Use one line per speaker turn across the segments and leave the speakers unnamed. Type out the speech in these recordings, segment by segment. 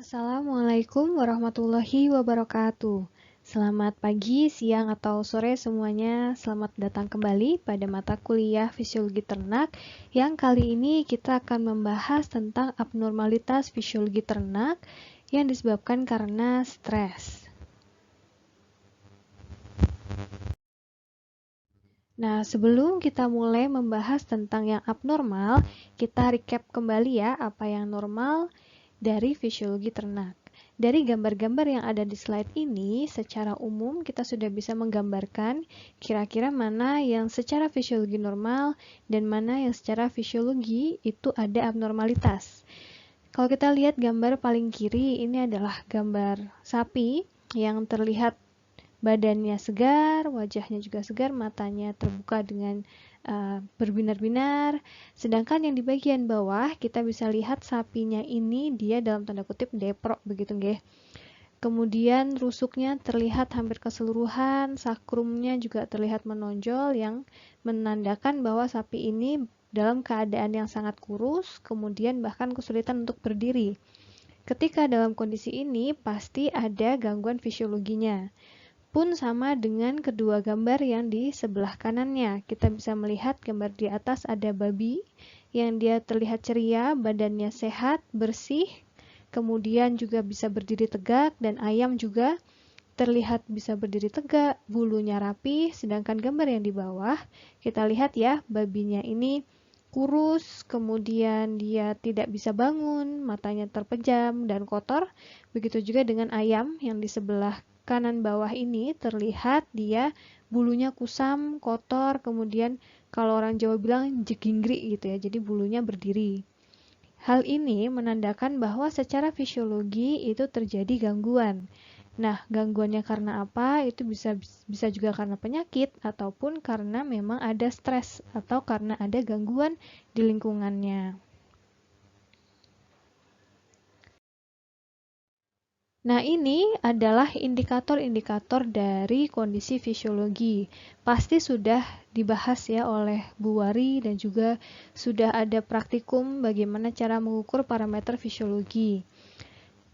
Assalamualaikum warahmatullahi wabarakatuh. Selamat pagi, siang, atau sore semuanya. Selamat datang kembali pada mata kuliah Fisiologi Ternak yang kali ini kita akan membahas tentang abnormalitas fisiologi ternak yang disebabkan karena stres. Nah, sebelum kita mulai membahas tentang yang abnormal, kita recap kembali ya apa yang normal dari fisiologi ternak. Dari gambar-gambar yang ada di slide ini, secara umum kita sudah bisa menggambarkan kira-kira mana yang secara fisiologi normal dan mana yang secara fisiologi itu ada abnormalitas. Kalau kita lihat gambar paling kiri, ini adalah gambar sapi yang terlihat badannya segar, wajahnya juga segar, matanya terbuka dengan berbinar-binar. Sedangkan yang di bagian bawah kita bisa lihat sapinya ini dia dalam tanda kutip deprok begitu nggih. Kemudian rusuknya terlihat hampir keseluruhan, sakrumnya juga terlihat menonjol yang menandakan bahwa sapi ini dalam keadaan yang sangat kurus, kemudian bahkan kesulitan untuk berdiri. Ketika dalam kondisi ini pasti ada gangguan fisiologinya. Pun sama dengan kedua gambar yang di sebelah kanannya. Kita bisa melihat gambar di atas ada babi yang dia terlihat ceria, badannya sehat, bersih, kemudian juga bisa berdiri tegak, dan ayam juga terlihat bisa berdiri tegak, bulunya rapi, sedangkan gambar yang di bawah kita lihat ya, babinya ini kurus, kemudian dia tidak bisa bangun, matanya terpejam dan kotor. Begitu juga dengan ayam yang di sebelah kanan bawah ini terlihat dia bulunya kusam, kotor, kemudian kalau orang Jawa bilang jeginggri gitu ya, jadi bulunya berdiri. Hal ini menandakan bahwa secara fisiologi itu terjadi gangguan. Nah, gangguannya karena apa? Itu bisa juga karena penyakit ataupun karena memang ada stres atau karena ada gangguan di lingkungannya. Nah, ini adalah indikator-indikator dari kondisi fisiologi. Pasti sudah dibahas ya oleh Bu Wari dan juga sudah ada praktikum bagaimana cara mengukur parameter fisiologi.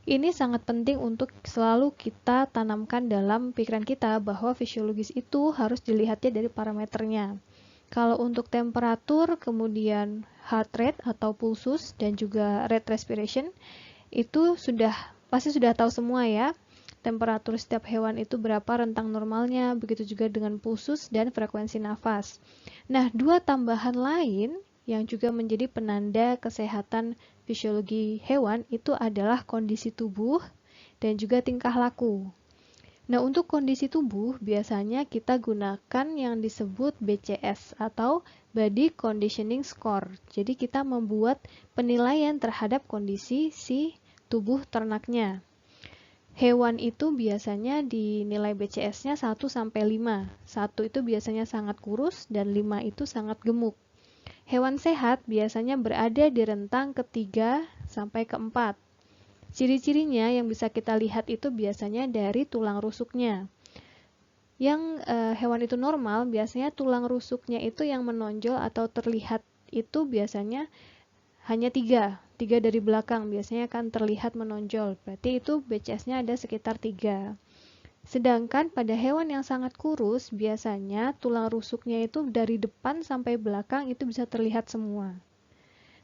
Ini sangat penting untuk selalu kita tanamkan dalam pikiran kita bahwa fisiologis itu harus dilihatnya dari parameternya. Kalau untuk temperatur, kemudian heart rate atau pulsus dan juga rate respiration, itu pasti sudah tahu semua ya. Temperatur setiap hewan itu berapa rentang normalnya, begitu juga dengan pulsus dan frekuensi nafas. Nah, dua tambahan lain yang juga menjadi penanda kesehatan fisiologi hewan itu adalah kondisi tubuh dan juga tingkah laku. Nah, untuk kondisi tubuh biasanya kita gunakan yang disebut BCS atau Body Conditioning Score. Jadi kita membuat penilaian terhadap kondisi si tubuh ternaknya. Hewan itu biasanya dinilai BCS-nya 1 sampai 5. 1 itu biasanya sangat kurus dan 5 itu sangat gemuk. Hewan sehat biasanya berada di rentang ketiga sampai keempat. Ciri-cirinya yang bisa kita lihat itu biasanya dari tulang rusuknya. Yang hewan itu normal, biasanya tulang rusuknya itu yang menonjol atau terlihat itu biasanya hanya 3 dari belakang biasanya akan terlihat menonjol. Berarti itu BCS-nya ada sekitar 3. Sedangkan pada hewan yang sangat kurus, biasanya tulang rusuknya itu dari depan sampai belakang itu bisa terlihat semua.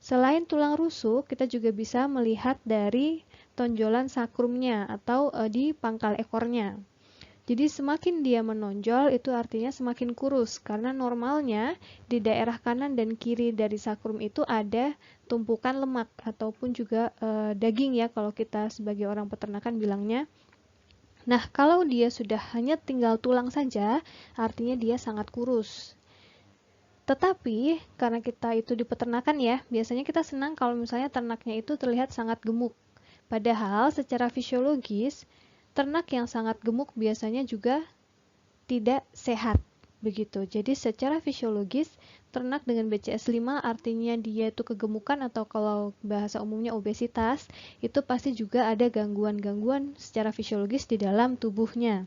Selain tulang rusuk, kita juga bisa melihat dari tonjolan sakrumnya atau di pangkal ekornya. Jadi semakin dia menonjol itu artinya semakin kurus karena normalnya di daerah kanan dan kiri dari sakrum itu ada tumpukan lemak ataupun juga daging ya kalau kita sebagai orang peternakan bilangnya. Nah, kalau dia sudah hanya tinggal tulang saja, artinya dia sangat kurus. Tetapi, karena kita itu di peternakan ya, biasanya kita senang kalau misalnya ternaknya itu terlihat sangat gemuk. Padahal secara fisiologis, ternak yang sangat gemuk biasanya juga tidak sehat. Begitu. Jadi secara fisiologis, ternak dengan BCS 5 artinya dia itu kegemukan atau kalau bahasa umumnya obesitas, itu pasti juga ada gangguan-gangguan secara fisiologis di dalam tubuhnya.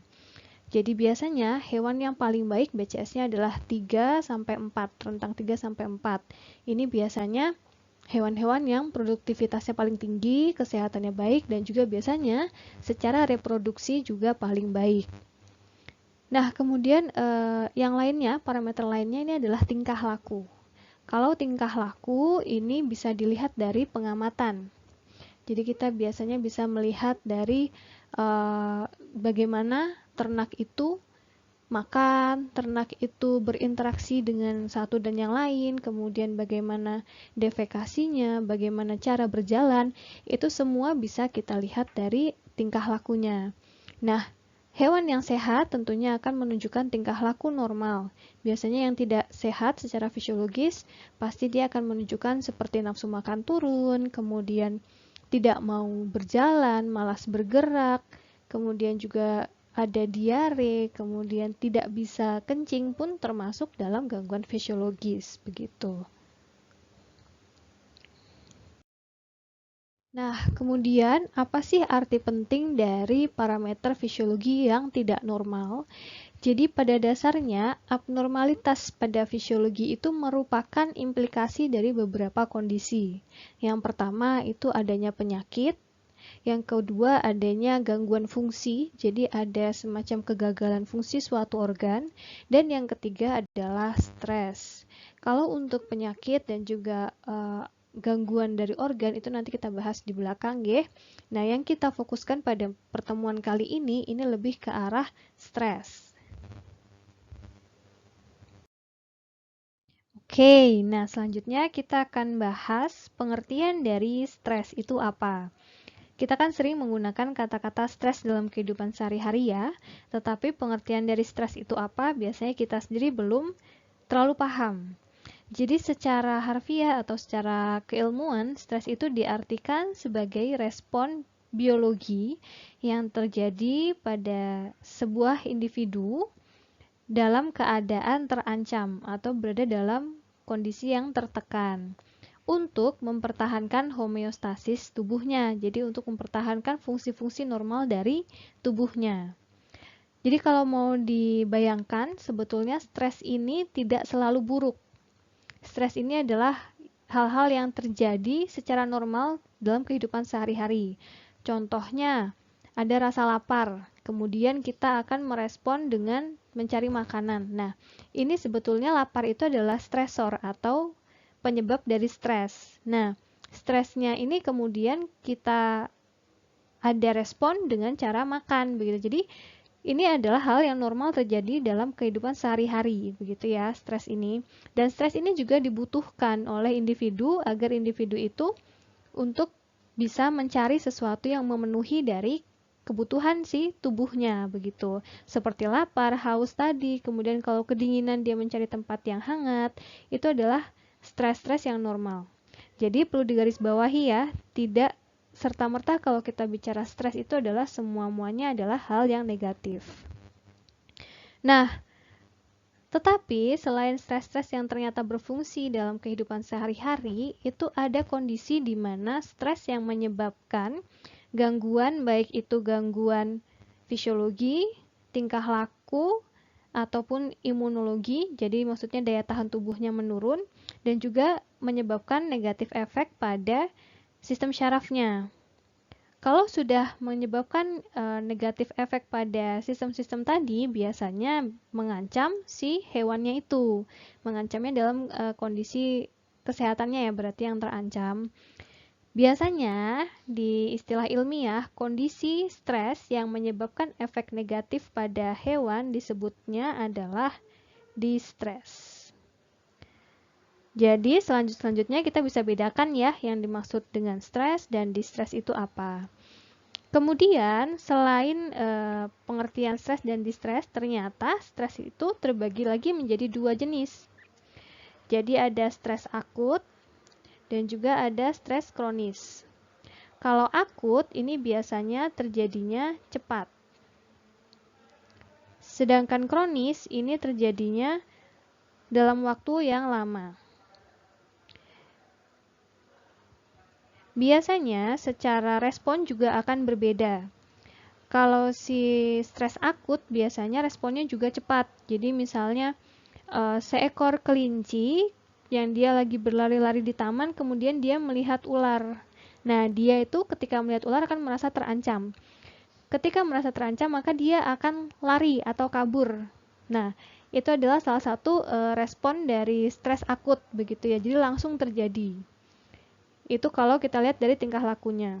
Jadi biasanya hewan yang paling baik BCS-nya adalah 3 sampai 4, rentang 3 sampai 4. Ini biasanya hewan-hewan yang produktivitasnya paling tinggi, kesehatannya baik, dan juga biasanya secara reproduksi juga paling baik. Nah, kemudian yang lainnya, parameter lainnya ini adalah tingkah laku. Kalau tingkah laku ini bisa dilihat dari pengamatan. Jadi kita biasanya bisa melihat dari bagaimana ternak itu makan, ternak itu berinteraksi dengan satu dan yang lain, kemudian bagaimana defekasinya, bagaimana cara berjalan, itu semua bisa kita lihat dari tingkah lakunya. Nah, hewan yang sehat tentunya akan menunjukkan tingkah laku normal. Biasanya yang tidak sehat secara fisiologis, pasti dia akan menunjukkan seperti nafsu makan turun, kemudian tidak mau berjalan, malas bergerak, kemudian juga ada diare, kemudian tidak bisa kencing pun termasuk dalam gangguan fisiologis, begitu. Nah, kemudian apa sih arti penting dari parameter fisiologi yang tidak normal? Jadi pada dasarnya, abnormalitas pada fisiologi itu merupakan implikasi dari beberapa kondisi. Yang pertama itu adanya penyakit, yang kedua adanya gangguan fungsi, jadi ada semacam kegagalan fungsi suatu organ, dan yang ketiga adalah stres. Kalau untuk penyakit dan juga gangguan dari organ itu nanti kita bahas di belakang ya. Nah, yang kita fokuskan pada pertemuan kali ini lebih ke arah stres. Oke, nah selanjutnya kita akan bahas pengertian dari stres itu apa. Kita kan sering menggunakan kata-kata stres dalam kehidupan sehari-hari ya, tetapi pengertian dari stres itu apa biasanya kita sendiri belum terlalu paham. Jadi secara harfiah atau secara keilmuan, stres itu diartikan sebagai respon biologi yang terjadi pada sebuah individu dalam keadaan terancam atau berada dalam kondisi yang tertekan untuk mempertahankan homeostasis tubuhnya. Jadi untuk mempertahankan fungsi-fungsi normal dari tubuhnya. Jadi kalau mau dibayangkan, sebetulnya stres ini tidak selalu buruk. Stres ini adalah hal-hal yang terjadi secara normal dalam kehidupan sehari-hari. Contohnya, ada rasa lapar, kemudian kita akan merespon dengan mencari makanan. Nah, ini sebetulnya lapar itu adalah stresor atau penyebab dari stres. Nah, stresnya ini kemudian kita ada respon dengan cara makan begitu. Jadi ini adalah hal yang normal terjadi dalam kehidupan sehari-hari, begitu ya, stres ini. Dan stres ini juga dibutuhkan oleh individu agar individu itu untuk bisa mencari sesuatu yang memenuhi dari kebutuhan si tubuhnya, begitu. Seperti lapar, haus tadi, kemudian kalau kedinginan dia mencari tempat yang hangat, itu adalah stres-stres yang normal. Jadi perlu digarisbawahi ya, tidak serta-merta kalau kita bicara stres itu adalah semua-muanya adalah hal yang negatif. Nah, tetapi selain stres-stres yang ternyata berfungsi dalam kehidupan sehari-hari, itu ada kondisi di mana stres yang menyebabkan gangguan, baik itu gangguan fisiologi, tingkah laku, ataupun imunologi, jadi maksudnya daya tahan tubuhnya menurun, dan juga menyebabkan negatif efek pada sistem syarafnya. Kalau sudah menyebabkan negatif efek pada sistem-sistem tadi, biasanya mengancam si hewannya itu. Mengancamnya dalam kondisi kesehatannya ya, berarti yang terancam. Biasanya di istilah ilmiah, kondisi stres yang menyebabkan efek negatif pada hewan disebutnya adalah distress. Jadi selanjutnya kita bisa bedakan ya yang dimaksud dengan stres dan distress itu apa. Kemudian selain pengertian stres dan distress, ternyata stres itu terbagi lagi menjadi dua jenis. Jadi ada stres akut dan juga ada stres kronis. Kalau akut ini biasanya terjadinya cepat. Sedangkan kronis ini terjadinya dalam waktu yang lama. Biasanya secara respon juga akan berbeda. Kalau si stres akut biasanya responnya juga cepat. Jadi misalnya seekor kelinci yang dia lagi berlari-lari di taman, kemudian dia melihat ular. Nah, dia itu ketika melihat ular akan merasa terancam. Ketika merasa terancam, maka dia akan lari atau kabur. Nah, itu adalah salah satu respon dari stres akut begitu ya. Jadi langsung terjadi. Itu kalau kita lihat dari tingkah lakunya.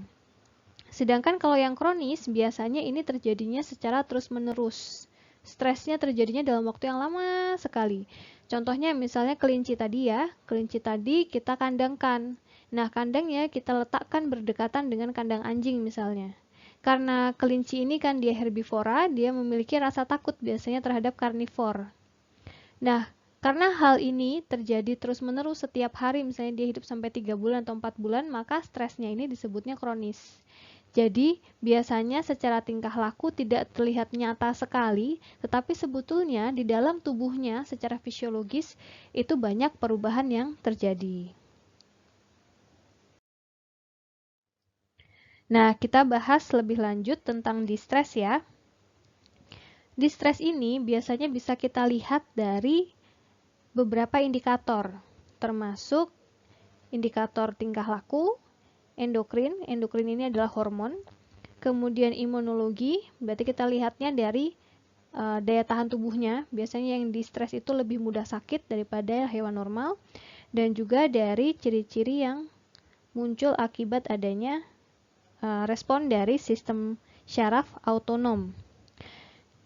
Sedangkan kalau yang kronis, biasanya ini terjadinya secara terus-menerus. Stresnya terjadinya dalam waktu yang lama sekali. Contohnya misalnya kelinci tadi ya. Kelinci tadi kita kandangkan. Nah, kandangnya kita letakkan berdekatan dengan kandang anjing misalnya. Karena kelinci ini kan dia herbivora, dia memiliki rasa takut biasanya terhadap karnivor. Nah, karena hal ini terjadi terus-menerus setiap hari, misalnya dia hidup sampai 3 bulan atau 4 bulan, maka stresnya ini disebutnya kronis. Jadi, biasanya secara tingkah laku tidak terlihat nyata sekali, tetapi sebetulnya di dalam tubuhnya secara fisiologis itu banyak perubahan yang terjadi. Nah, kita bahas lebih lanjut tentang distres ya. Distres ini biasanya bisa kita lihat dari beberapa indikator, termasuk indikator tingkah laku, endokrin ini adalah hormon, kemudian imunologi, berarti kita lihatnya dari daya tahan tubuhnya, biasanya yang distres itu lebih mudah sakit daripada hewan normal, dan juga dari ciri-ciri yang muncul akibat adanya respon dari sistem syaraf autonom.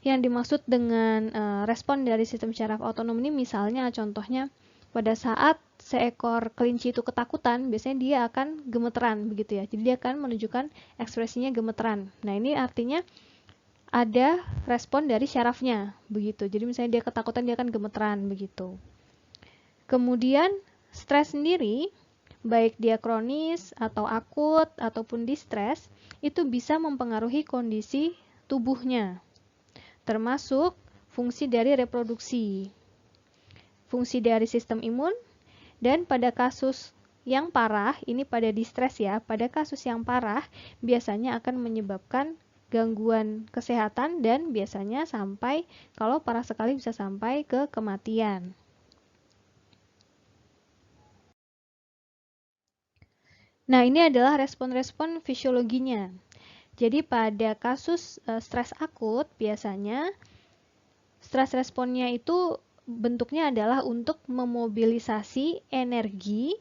Yang dimaksud dengan respon dari sistem syaraf autonom ini misalnya contohnya pada saat seekor kelinci itu ketakutan, biasanya dia akan gemeteran begitu ya. Jadi dia akan menunjukkan ekspresinya gemeteran. Nah, ini artinya ada respon dari syarafnya begitu. Jadi misalnya dia ketakutan, dia akan gemeteran begitu. Kemudian stres sendiri, baik dia kronis atau akut ataupun distres, itu bisa mempengaruhi kondisi tubuhnya, termasuk fungsi dari reproduksi, fungsi dari sistem imun, dan pada kasus yang parah, ini pada distres ya, pada kasus yang parah biasanya akan menyebabkan gangguan kesehatan dan biasanya sampai, kalau parah sekali bisa sampai ke kematian. Nah, ini adalah respon-respon fisiologinya. Jadi pada kasus stres akut biasanya stres responnya itu bentuknya adalah untuk memobilisasi energi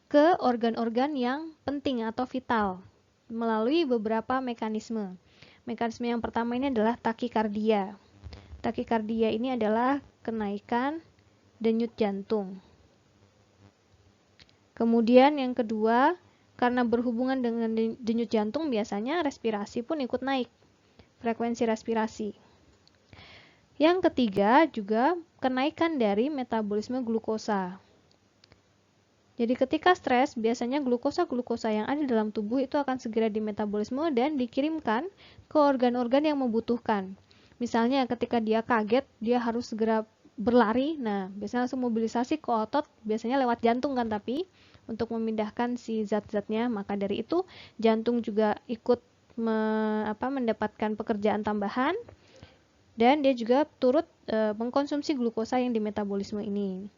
ke organ-organ yang penting atau vital melalui beberapa mekanisme. Mekanisme yang pertama ini adalah takikardia. Takikardia ini adalah kenaikan denyut jantung. Kemudian yang kedua, karena berhubungan dengan denyut jantung biasanya respirasi pun ikut naik, frekuensi respirasi. Yang ketiga juga kenaikan dari metabolisme glukosa. Jadi ketika stres, biasanya glukosa-glukosa yang ada dalam tubuh itu akan segera dimetabolisme dan dikirimkan ke organ-organ yang membutuhkan. Misalnya ketika dia kaget, dia harus segera berlari, nah biasanya langsung mobilisasi ke otot, biasanya lewat jantung kan, tapi untuk memindahkan si zat-zatnya, maka dari itu jantung juga ikut mendapatkan pekerjaan tambahan dan dia juga turut mengkonsumsi glukosa yang dimetabolisme ini.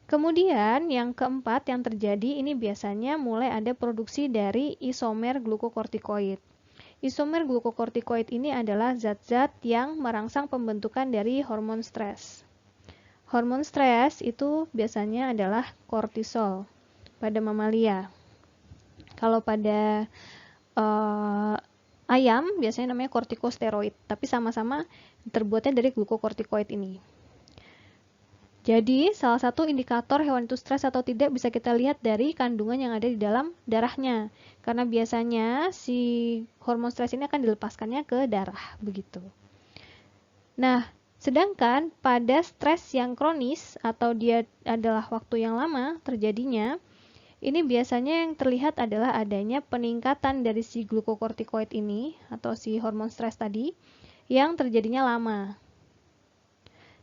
Kemudian yang keempat yang terjadi ini biasanya mulai ada produksi dari isomer glukokortikoid. Isomer glukokortikoid ini adalah zat-zat yang merangsang pembentukan dari hormon stres. Hormon stres itu biasanya adalah kortisol pada mamalia. Kalau pada ayam biasanya namanya kortikosteroid, tapi sama-sama terbuatnya dari glukokortikoid ini. Jadi, salah satu indikator hewan itu stres atau tidak bisa kita lihat dari kandungan yang ada di dalam darahnya. Karena biasanya si hormon stres ini akan dilepaskannya ke darah, begitu. Nah, sedangkan pada stres yang kronis atau dia adalah waktu yang lama terjadinya, ini biasanya yang terlihat adalah adanya peningkatan dari si glukokortikoid ini atau si hormon stres tadi yang terjadinya lama.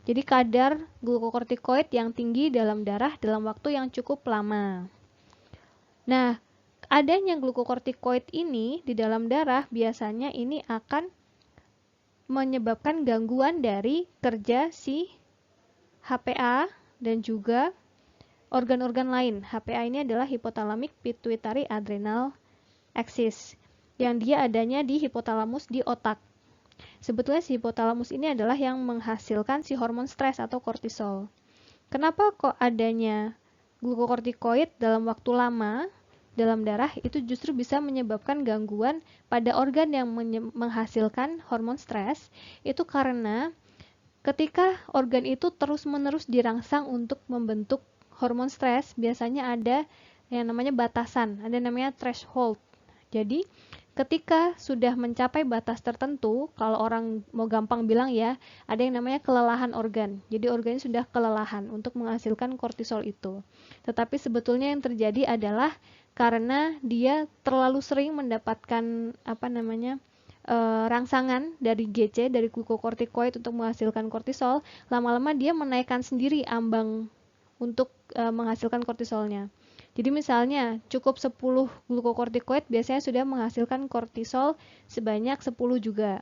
Jadi kadar glukokortikoid yang tinggi dalam darah dalam waktu yang cukup lama. Nah, adanya glukokortikoid ini di dalam darah biasanya ini akan menyebabkan gangguan dari kerja si HPA dan juga organ-organ lain. HPA ini adalah hypothalamic pituitary adrenal axis, yang dia adanya di hipotalamus di otak. Sebetulnya si hipotalamus ini adalah yang menghasilkan si hormon stres atau kortisol. Kenapa kok adanya glukokortikoid dalam waktu lama dalam darah itu justru bisa menyebabkan gangguan pada organ yang menghasilkan hormon stres? Itu karena ketika organ itu terus-menerus dirangsang untuk membentuk hormon stres, biasanya ada yang namanya batasan, ada yang namanya threshold. Jadi, ketika sudah mencapai batas tertentu, kalau orang mau gampang bilang ya, ada yang namanya kelelahan organ. Jadi organnya sudah kelelahan untuk menghasilkan kortisol itu. Tetapi sebetulnya yang terjadi adalah karena dia terlalu sering mendapatkan rangsangan dari GC, dari glukokortikoid untuk menghasilkan kortisol, lama-lama dia menaikkan sendiri ambang untuk menghasilkan kortisolnya. Jadi misalnya cukup 10 glukokortikoid biasanya sudah menghasilkan kortisol sebanyak 10 juga.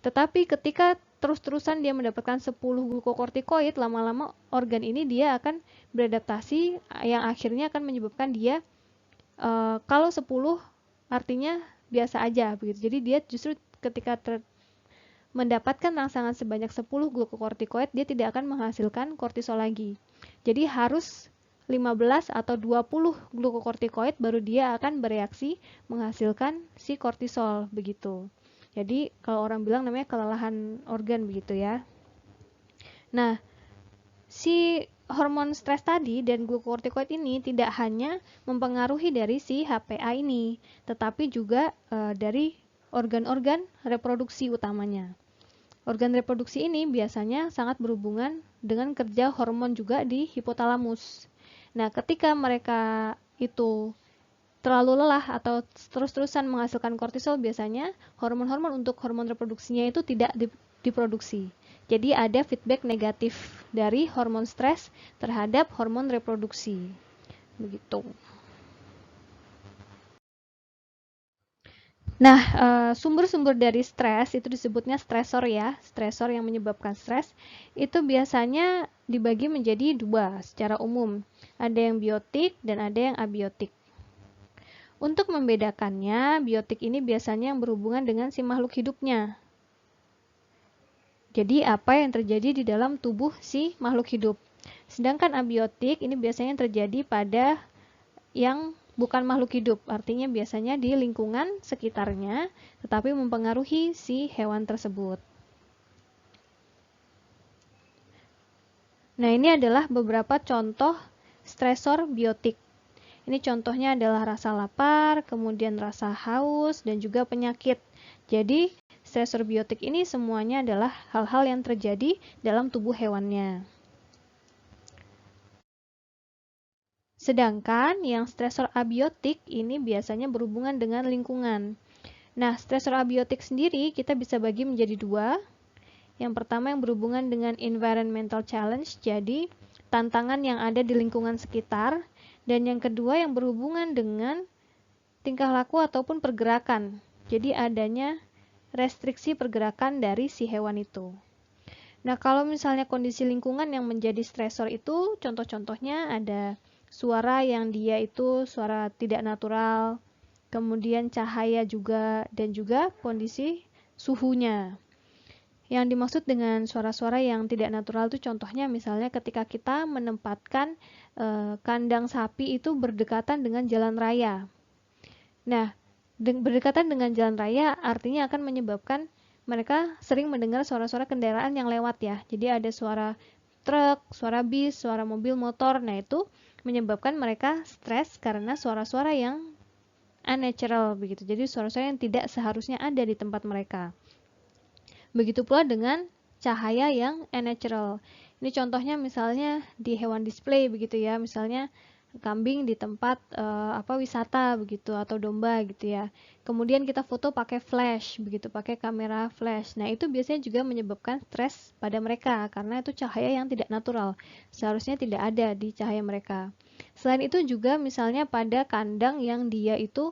Tetapi ketika terus-terusan dia mendapatkan 10 glukokortikoid, lama-lama organ ini dia akan beradaptasi yang akhirnya akan menyebabkan dia kalau 10 artinya biasa aja begitu. Jadi dia justru ketika mendapatkan rangsangan sebanyak 10 glukokortikoid, dia tidak akan menghasilkan kortisol lagi. Jadi harus 15 atau 20 glukokortikoid baru dia akan bereaksi menghasilkan si kortisol begitu. Jadi kalau orang bilang namanya kelelahan organ begitu ya. Nah, si hormon stres tadi dan glukokortikoid ini tidak hanya mempengaruhi dari si HPA ini, tetapi juga dari organ-organ reproduksi utamanya. Organ reproduksi ini biasanya sangat berhubungan dengan kerja hormon juga di hipotalamus. Nah, ketika mereka itu terlalu lelah atau terus-terusan menghasilkan kortisol, biasanya hormon-hormon untuk hormon reproduksinya itu tidak diproduksi. Jadi ada feedback negatif dari hormon stres terhadap hormon reproduksi. Begitu. Nah, sumber-sumber dari stres itu disebutnya stresor ya. Stresor yang menyebabkan stres itu biasanya dibagi menjadi dua secara umum. Ada yang biotik dan ada yang abiotik. Untuk membedakannya, biotik ini biasanya yang berhubungan dengan si makhluk hidupnya. Jadi apa yang terjadi di dalam tubuh si makhluk hidup. Sedangkan abiotik ini biasanya terjadi pada yang bukan makhluk hidup, artinya biasanya di lingkungan sekitarnya, tetapi mempengaruhi si hewan tersebut. Nah, ini adalah beberapa contoh stresor biotik. Ini contohnya adalah rasa lapar, kemudian rasa haus, dan juga penyakit. Jadi, stresor biotik ini semuanya adalah hal-hal yang terjadi dalam tubuh hewannya. Sedangkan yang stresor abiotik ini biasanya berhubungan dengan lingkungan. Nah, stresor abiotik sendiri kita bisa bagi menjadi dua. Yang pertama yang berhubungan dengan environmental challenge, jadi tantangan yang ada di lingkungan sekitar. Dan yang kedua yang berhubungan dengan tingkah laku ataupun pergerakan. Jadi adanya restriksi pergerakan dari si hewan itu. Nah, kalau misalnya kondisi lingkungan yang menjadi stresor itu, contoh-contohnya ada suara yang dia itu suara tidak natural, kemudian cahaya juga, dan juga kondisi suhunya. Yang dimaksud dengan suara-suara yang tidak natural itu contohnya misalnya ketika kita menempatkan kandang sapi itu berdekatan dengan jalan raya. Nah, berdekatan dengan jalan raya artinya akan menyebabkan mereka sering mendengar suara-suara kendaraan yang lewat ya. Jadi ada suara truk, suara bis, suara mobil, motor. Nah, itu menyebabkan mereka stres karena suara-suara yang unnatural begitu. Jadi suara-suara yang tidak seharusnya ada di tempat mereka. Begitu pula dengan cahaya yang unnatural. Ini contohnya misalnya di hewan display begitu ya. Misalnya kambing di tempat wisata begitu atau domba gitu ya. Kemudian kita foto pakai flash begitu, pakai kamera flash. Nah, itu biasanya juga menyebabkan stres pada mereka karena itu cahaya yang tidak natural. Seharusnya tidak ada di cahaya mereka. Selain itu juga misalnya pada kandang yang dia itu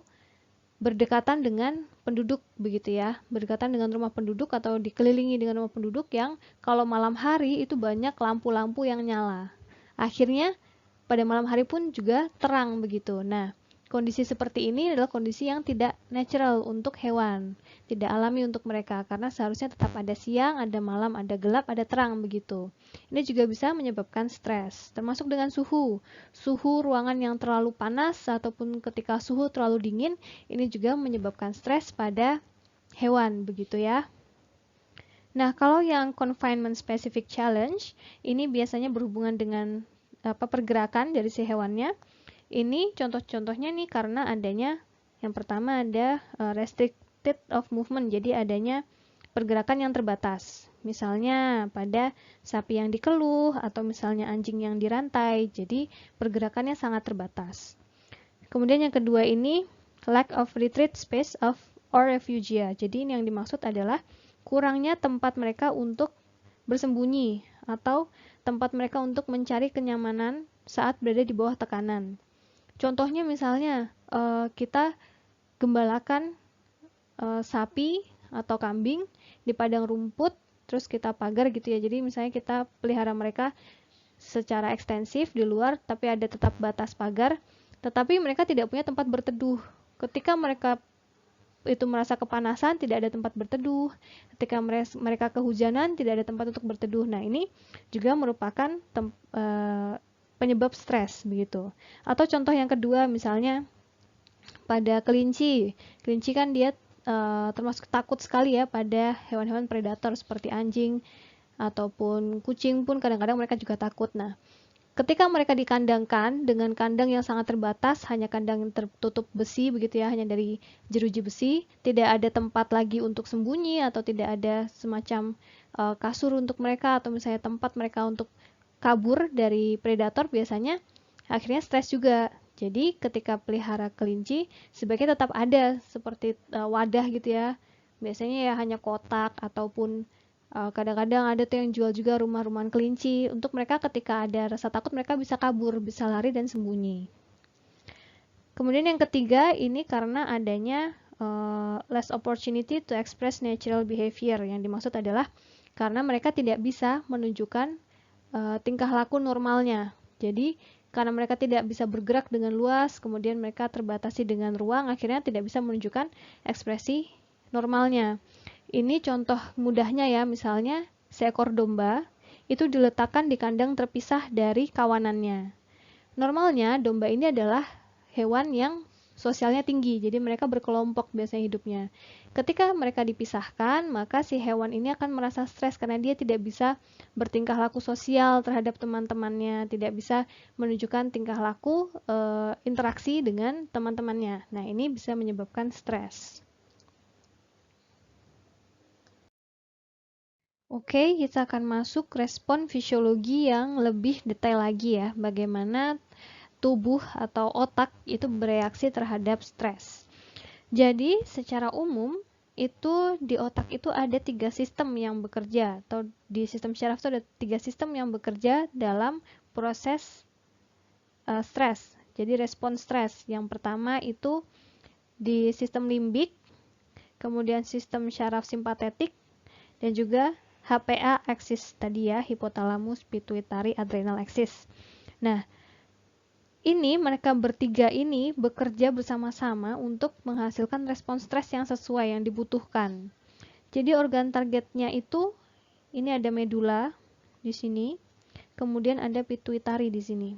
berdekatan dengan penduduk begitu ya. Berdekatan dengan rumah penduduk atau dikelilingi dengan rumah penduduk yang kalau malam hari itu banyak lampu-lampu yang nyala. Akhirnya pada malam hari pun juga terang begitu. Nah, kondisi seperti ini adalah kondisi yang tidak natural untuk hewan, tidak alami untuk mereka, karena seharusnya tetap ada siang, ada malam, ada gelap, ada terang begitu. Ini juga bisa menyebabkan stres, termasuk dengan suhu. Suhu ruangan yang terlalu panas ataupun ketika suhu terlalu dingin, ini juga menyebabkan stres pada hewan begitu ya. Nah, kalau yang confinement specific challenge, ini biasanya berhubungan dengan pergerakan dari si hewannya. Ini contoh-contohnya nih karena adanya yang pertama ada restricted of movement, jadi adanya pergerakan yang terbatas. Misalnya pada sapi yang dikeluh atau misalnya anjing yang dirantai, jadi pergerakannya sangat terbatas. Kemudian yang kedua ini lack of retreat space of or refugia. Jadi ini yang dimaksud adalah kurangnya tempat mereka untuk bersembunyi atau tempat mereka untuk mencari kenyamanan saat berada di bawah tekanan. Contohnya misalnya kita gembalakan sapi atau kambing di padang rumput, terus kita pagar gitu ya. Jadi misalnya kita pelihara mereka secara ekstensif di luar, tapi ada tetap batas pagar, tetapi mereka tidak punya tempat berteduh. Ketika mereka itu merasa kepanasan, tidak ada tempat berteduh. Ketika mereka kehujanan, tidak ada tempat untuk berteduh. Nah, ini juga merupakan penyebab stres begitu. Atau contoh yang kedua misalnya pada kelinci. Kelinci kan dia termasuk takut sekali ya pada hewan-hewan predator seperti anjing ataupun kucing pun kadang-kadang mereka juga takut. Nah, ketika mereka dikandangkan dengan kandang yang sangat terbatas, hanya kandang yang tertutup besi begitu ya, hanya dari jeruji besi, tidak ada tempat lagi untuk sembunyi atau tidak ada semacam kasur untuk mereka atau misalnya tempat mereka untuk kabur dari predator, biasanya akhirnya stres juga. Jadi ketika pelihara kelinci sebaiknya tetap ada seperti wadah gitu ya. Biasanya ya hanya kotak ataupun kadang-kadang ada tuh yang jual juga rumah-rumahan kelinci untuk mereka ketika ada rasa takut mereka bisa kabur, bisa lari dan sembunyi. Kemudian yang ketiga ini karena adanya less opportunity to express natural behavior. Yang dimaksud adalah karena mereka tidak bisa menunjukkan tingkah laku normalnya. Jadi karena mereka tidak bisa bergerak dengan luas, kemudian mereka terbatasi dengan ruang, akhirnya tidak bisa menunjukkan ekspresi normalnya. Ini contoh mudahnya ya, misalnya seekor domba itu diletakkan di kandang terpisah dari kawanannya. Normalnya domba ini adalah hewan yang sosialnya tinggi, jadi mereka berkelompok biasanya hidupnya. Ketika mereka dipisahkan, maka si hewan ini akan merasa stres karena dia tidak bisa bertingkah laku sosial terhadap teman-temannya, tidak bisa menunjukkan tingkah laku interaksi dengan teman-temannya. Nah, ini bisa menyebabkan stres. Oke, kita akan masuk respon fisiologi yang lebih detail lagi ya, bagaimana tubuh atau otak itu bereaksi terhadap stres. Jadi, secara umum, itu di otak itu ada 3 sistem yang bekerja, atau di sistem syaraf itu ada 3 sistem yang bekerja dalam proses stres. Jadi, respon stres. Yang pertama itu di sistem limbik, kemudian sistem syaraf simpatetik, dan juga HPA axis tadi ya, hipotalamus pituitary adrenal axis. Nah, ini mereka bertiga ini bekerja bersama-sama untuk menghasilkan respon stres yang sesuai yang dibutuhkan. Jadi organ targetnya itu ini ada medula di sini, kemudian ada pituitary di sini.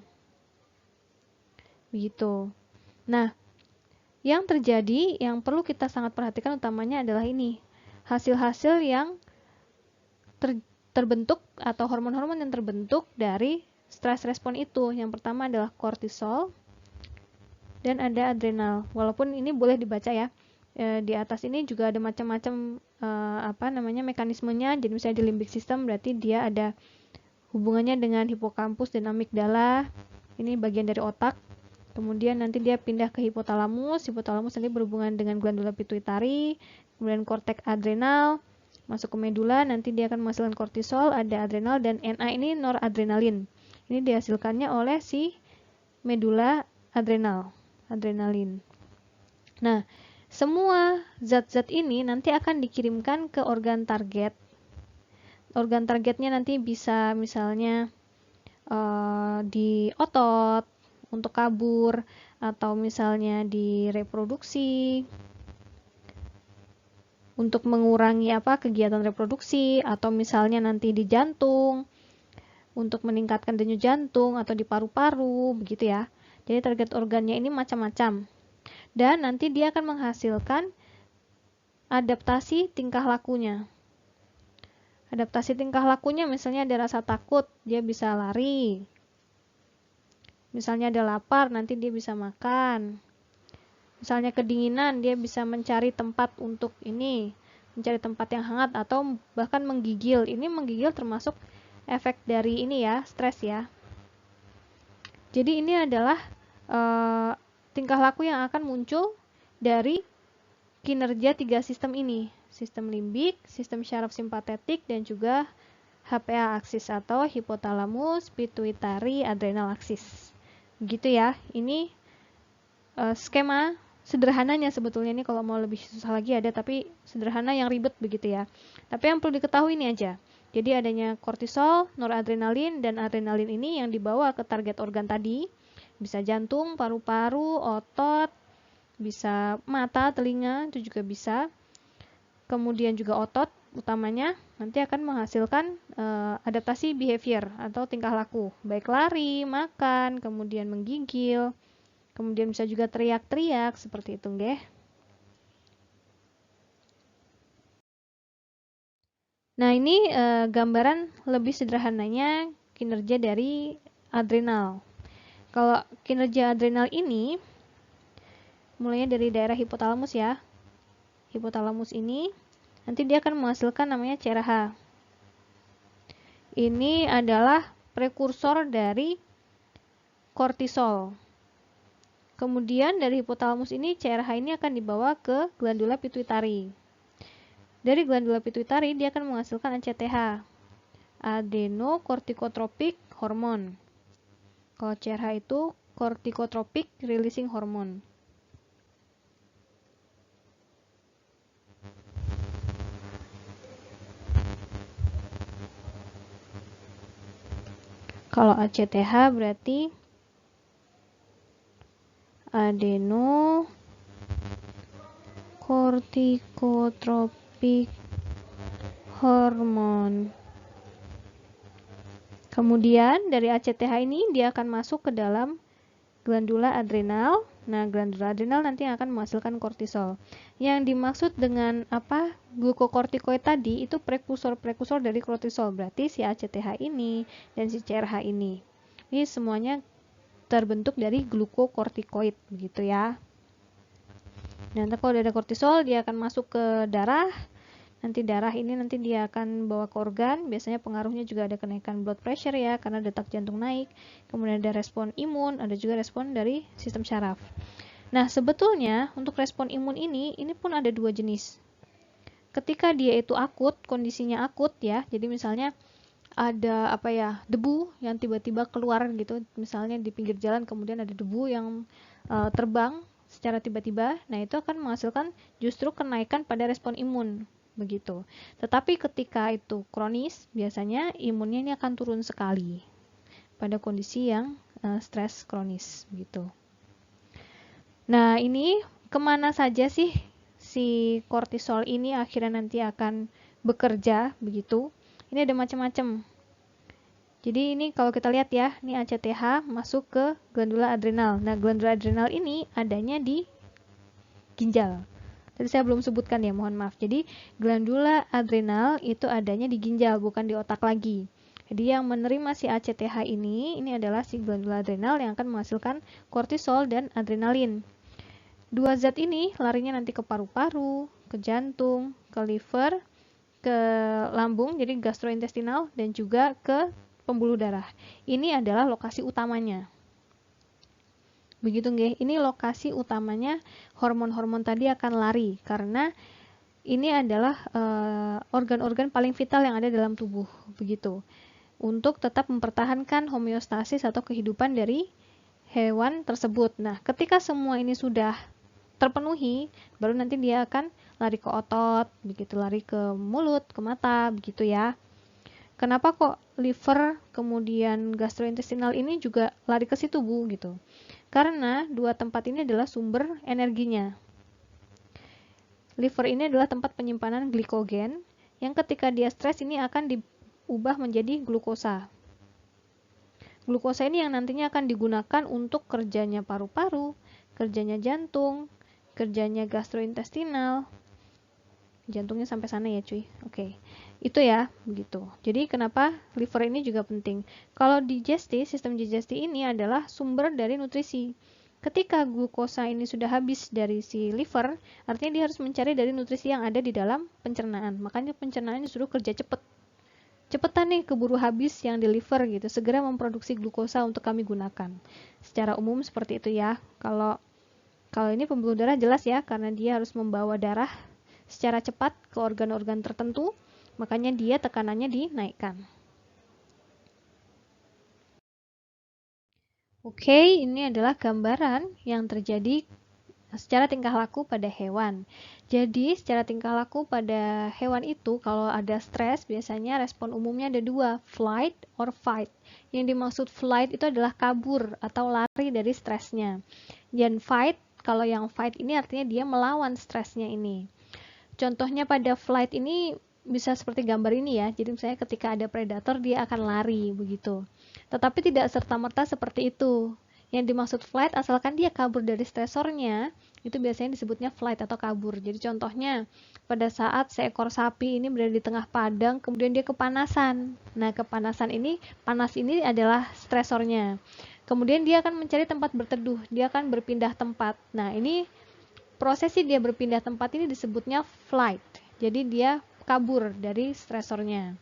Begitu. Nah, yang terjadi yang perlu kita sangat perhatikan utamanya adalah ini. Hasil-hasil yang terbentuk atau hormon-hormon yang terbentuk dari stres respon itu. Yang pertama adalah kortisol dan ada adrenal. Walaupun ini boleh dibaca ya. Di atas ini juga ada macam-macam mekanismenya. Jadi misalnya di limbic system berarti dia ada hubungannya dengan hipokampus dan amigdala. Ini bagian dari otak. Kemudian nanti dia pindah ke hipotalamus. Hipotalamus nanti berhubungan dengan glandula pituitary, kemudian korteks adrenal, masuk ke medula, nanti dia akan menghasilkan kortisol, ada adrenal, dan Na ini noradrenalin. Ini dihasilkannya oleh si medula adrenalin. Nah, semua zat-zat ini nanti akan dikirimkan ke organ target. Organ targetnya nanti bisa misalnya di otot untuk kabur, atau misalnya di reproduksi untuk mengurangi kegiatan reproduksi, atau misalnya nanti di jantung untuk meningkatkan denyut jantung, atau di paru-paru begitu ya. Jadi target organnya ini macam-macam. Dan nanti dia akan menghasilkan adaptasi tingkah lakunya. Adaptasi tingkah lakunya misalnya ada rasa takut, dia bisa lari. Misalnya ada lapar, nanti dia bisa makan. Misalnya kedinginan, dia bisa mencari tempat untuk mencari tempat yang hangat, atau bahkan menggigil. Ini menggigil termasuk efek dari stres ya. Jadi ini adalah tingkah laku yang akan muncul dari kinerja 3 sistem ini. Sistem limbik, sistem syaraf simpatetik, dan juga HPA aksis atau hipotalamus pituitari adrenal aksis. Begitu ya. Ini skema sederhananya sebetulnya. Ini kalau mau lebih susah lagi ada, tapi sederhana yang ribet begitu ya. Tapi yang perlu diketahui ini aja. Jadi adanya kortisol, noradrenalin, dan adrenalin ini yang dibawa ke target organ tadi. Bisa jantung, paru-paru, otot, bisa mata, telinga, itu juga bisa. Kemudian juga otot utamanya nanti akan menghasilkan adaptasi behavior atau tingkah laku, baik lari, makan, kemudian menggigil, kemudian bisa juga teriak-teriak seperti itu nggih. Nah, ini gambaran lebih sederhananya kinerja dari adrenal. Kalau kinerja adrenal ini mulainya dari daerah hipotalamus ya. Hipotalamus ini nanti dia akan menghasilkan namanya CRH. Ini adalah prekursor dari kortisol. Kemudian dari hipotalamus ini CRH ini akan dibawa ke glandula pituitari. Dari glandula pituitari dia akan menghasilkan ACTH, adenocorticotropic hormone. Kalau CRH itu corticotropic releasing hormone. Kalau ACTH berarti adenocorticotropic hormone. Kemudian dari ACTH ini dia akan masuk ke dalam glandula adrenal. Nah, glandula adrenal nanti akan menghasilkan kortisol. Yang dimaksud dengan glukokortikoid tadi itu prekursor dari kortisol. Berarti si ACTH ini dan si CRH ini. Ini semuanya terbentuk dari glukokortikoid begitu ya. Nanti kalau ada kortisol dia akan masuk ke darah. Nanti darah ini nanti dia akan bawa ke organ. Biasanya pengaruhnya juga ada kenaikan blood pressure ya, karena detak jantung naik. Kemudian ada respon imun, ada juga respon dari sistem syaraf. Nah, sebetulnya untuk respon imun ini pun ada 2 jenis. Ketika dia itu akut, kondisinya akut ya. Jadi misalnya ada debu yang tiba-tiba keluar gitu. Misalnya di pinggir jalan kemudian ada debu yang terbang secara tiba-tiba. Nah, itu akan menghasilkan justru kenaikan pada respon imun. Begitu. Tetapi ketika itu kronis, biasanya imunnya ini akan turun sekali pada kondisi yang stres kronis begitu. Nah, ini kemana saja sih si kortisol ini akhirnya nanti akan bekerja begitu? Ini ada macam-macam. Jadi ini kalau kita lihat ya, ini ACTH masuk ke glandula adrenal. Nah, glandula adrenal ini adanya di ginjal. Tadi saya belum sebutkan ya, mohon maaf. Jadi glandula adrenal itu adanya di ginjal, bukan di otak lagi. Jadi yang menerima si ACTH ini adalah si glandula adrenal yang akan menghasilkan kortisol dan adrenalin. 2 zat ini larinya nanti ke paru-paru, ke jantung, ke liver, ke lambung, jadi gastrointestinal, dan juga ke pembuluh darah. Ini adalah lokasi utamanya. Begitu nggih, ini lokasi utamanya hormon-hormon tadi akan lari karena ini adalah organ-organ paling vital yang ada dalam tubuh, begitu. Untuk tetap mempertahankan homeostasis atau kehidupan dari hewan tersebut. Nah, ketika semua ini sudah terpenuhi, baru nanti dia akan lari ke otot, begitu, lari ke mulut, ke mata, begitu ya. kenapa kok liver kemudian gastrointestinal ini juga lari ke situ Bu gitu. Karena dua tempat ini adalah sumber energinya. Liver ini adalah tempat penyimpanan glikogen yang ketika dia stres ini akan diubah menjadi glukosa. Glukosa ini yang nantinya akan digunakan untuk kerjanya paru-paru, kerjanya jantung, kerjanya gastrointestinal. Jantungnya sampai sana ya cuy. Oke. Itu ya, begitu. Jadi kenapa liver ini juga penting? Kalau digesti, sistem digesti ini adalah sumber dari nutrisi. Ketika glukosa ini sudah habis dari si liver, artinya dia harus mencari dari nutrisi yang ada di dalam pencernaan. Makanya pencernaan disuruh kerja cepat. Cepetan nih keburu habis yang di liver gitu, segera memproduksi glukosa untuk kami gunakan. Secara umum seperti itu ya. Kalau ini pembuluh darah jelas ya, karena dia harus membawa darah secara cepat ke organ-organ tertentu, makanya dia tekanannya dinaikkan. Oke, ini adalah gambaran yang terjadi secara tingkah laku pada hewan. Jadi, secara tingkah laku pada hewan itu, kalau ada stres, biasanya respon umumnya ada dua, flight or fight. Yang dimaksud flight itu adalah kabur atau lari dari stresnya. Dan fight, kalau yang fight ini artinya dia melawan stresnya ini. Contohnya pada flight ini bisa seperti gambar ini ya. Jadi misalnya ketika ada predator, dia akan lari begitu. Tetapi tidak serta-merta seperti itu. Yang dimaksud flight asalkan dia kabur dari stresornya, itu biasanya disebutnya flight atau kabur. Jadi contohnya pada saat seekor sapi ini berada di tengah padang, kemudian dia kepanasan. Nah, panas ini adalah stresornya. Kemudian dia akan mencari tempat berteduh, dia akan berpindah tempat. Nah, ini prosesi dia berpindah tempat ini disebutnya flight. Jadi dia kabur dari stresornya.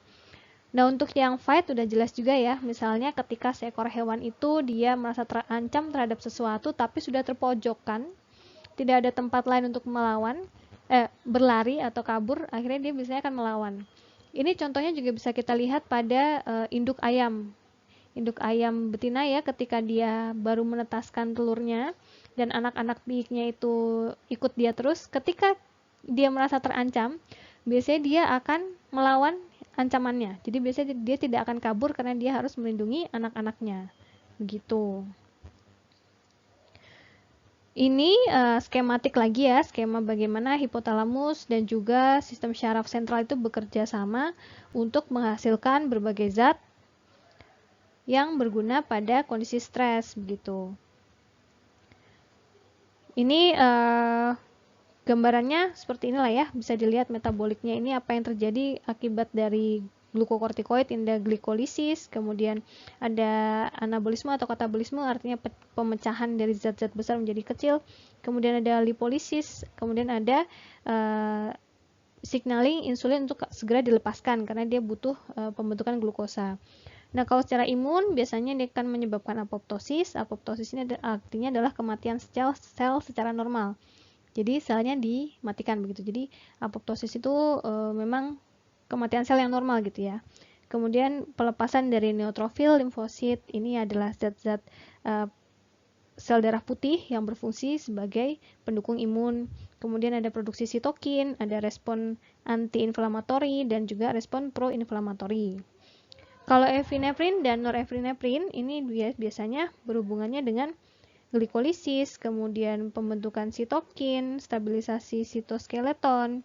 Nah, untuk yang fight udah jelas juga ya. Misalnya ketika seekor hewan itu dia merasa terancam terhadap sesuatu tapi sudah terpojokkan, tidak ada tempat lain untuk melawan, berlari atau kabur, akhirnya dia biasanya akan melawan. Ini contohnya juga bisa kita lihat pada induk ayam. Induk ayam betina ya, ketika dia baru menetaskan telurnya dan anak-anak biiknya itu ikut dia terus, ketika dia merasa terancam, biasanya dia akan melawan ancamannya. Jadi biasanya dia tidak akan kabur karena dia harus melindungi anak-anaknya. Begitu. Ini skematik lagi ya, skema bagaimana hipotalamus dan juga sistem syaraf sentral itu bekerja sama untuk menghasilkan berbagai zat yang berguna pada kondisi stres begitu. Ini gambarannya seperti inilah ya, bisa dilihat metaboliknya ini apa yang terjadi akibat dari glukokortikoid indah glikolisis, kemudian ada anabolisme atau katabolisme artinya pemecahan dari zat-zat besar menjadi kecil, kemudian ada lipolisis, kemudian ada signaling insulin untuk segera dilepaskan karena dia butuh pembentukan glukosa. Nah, kalau secara imun biasanya dia akan menyebabkan apoptosis. Apoptosis ini artinya adalah kematian sel secara normal. Jadi selnya dimatikan begitu. Jadi apoptosis itu memang kematian sel yang normal gitu ya. Kemudian pelepasan dari neutrofil, limfosit, ini adalah zat-zat sel darah putih yang berfungsi sebagai pendukung imun. Kemudian ada produksi sitokin, ada respon anti-inflamatori dan juga respon pro-inflamatori. Kalau epinefrin dan norepinefrin ini biasanya berhubungannya dengan glikolisis, kemudian pembentukan sitokin, stabilisasi sitoskeleton.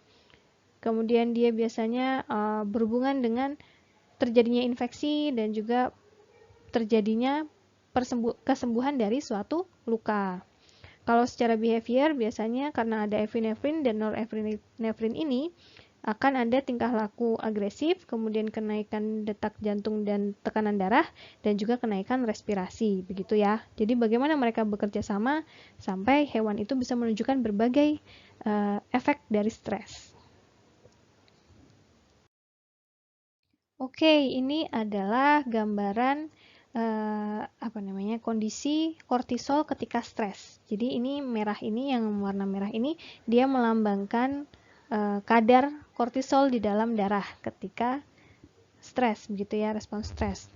Kemudian dia biasanya berhubungan dengan terjadinya infeksi dan juga terjadinya kesembuhan dari suatu luka. Kalau secara behavior biasanya karena ada epinefrin dan norepinefrin ini akan ada tingkah laku agresif, kemudian kenaikan detak jantung dan tekanan darah, dan juga kenaikan respirasi, begitu ya. Jadi bagaimana mereka bekerja sama sampai hewan itu bisa menunjukkan berbagai efek dari stres. Oke, ini adalah gambaran kondisi kortisol ketika stres. Jadi ini merah ini, yang warna merah ini, dia melambangkan kadar kortisol di dalam darah ketika stres, begitu ya, respon stres.